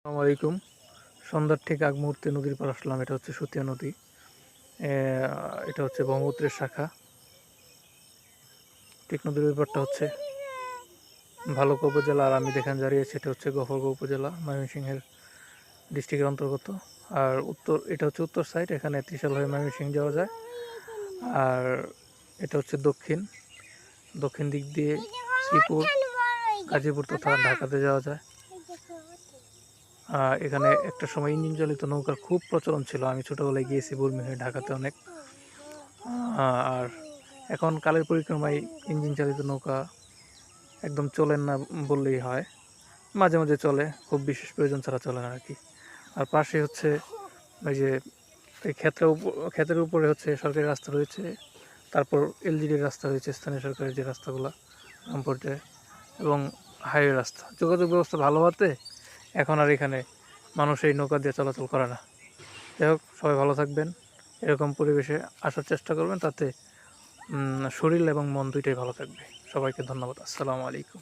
আসসালামু আলাইকুম। সন্ধ্যার ঠিক আগ মুহূর্তে নদীর পাড় আসলাম। এটা হচ্ছে সুতিয়া নদী। এটা হচ্ছে ব্রহ্মপুত্রের শাখা। ঠিক নদীর ওই পাড়টা হচ্ছে ভালুকা উপজেলা, আর আমি যেখানে দাঁড়িয়েছি এটা হচ্ছে গফরগাঁও উপজেলা, ময়মনসিংহের ডিস্ট্রিক্টের অন্তর্গত। আর এটা হচ্ছে উত্তর সাইড, এখানে ত্রিশাল হয়ে ময়মনসিংহ যাওয়া যায়। আর এটা হচ্ছে দক্ষিণ দক্ষিণ দিক দিয়ে শ্রীপুর, গাজীপুর তথা ঢাকাতে যাওয়া যায়। এখানে একটা সময় ইঞ্জিন চালিত নৌকার খুব প্রচলন ছিল। আমি ছোটোবেলায় গিয়েছি বুড়মি হয়ে ঢাকাতে অনেক। আর এখন কালের পরিক্রমায় ইঞ্জিন চালিত নৌকা একদম চলেন না বললেই হয়। মাঝে মাঝে চলে, খুব বিশেষ প্রয়োজন ছাড়া চলে না আর কি। আর পাশে হচ্ছে ওই যে এই ক্ষেতের উপরে হচ্ছে সরকারি রাস্তা রয়েছে, তারপর এলজিডির রাস্তা রয়েছে, স্থানীয় সরকারের যে রাস্তাগুলো গ্রাম পর্যায়ে, এবং হাইওয়ে রাস্তা। যোগাযোগ ব্যবস্থা ভালো হতে এখন আর এখানে মানুষ এই নৌকা দিয়ে চলাচল করে না। যাই হোক, সবাই ভালো থাকবেন, এরকম পরিবেশে আসার চেষ্টা করবেন, তাতে শরীর এবং মন দুইটাই ভালো থাকবে। সবাইকে ধন্যবাদ। আসসালামু আলাইকুম।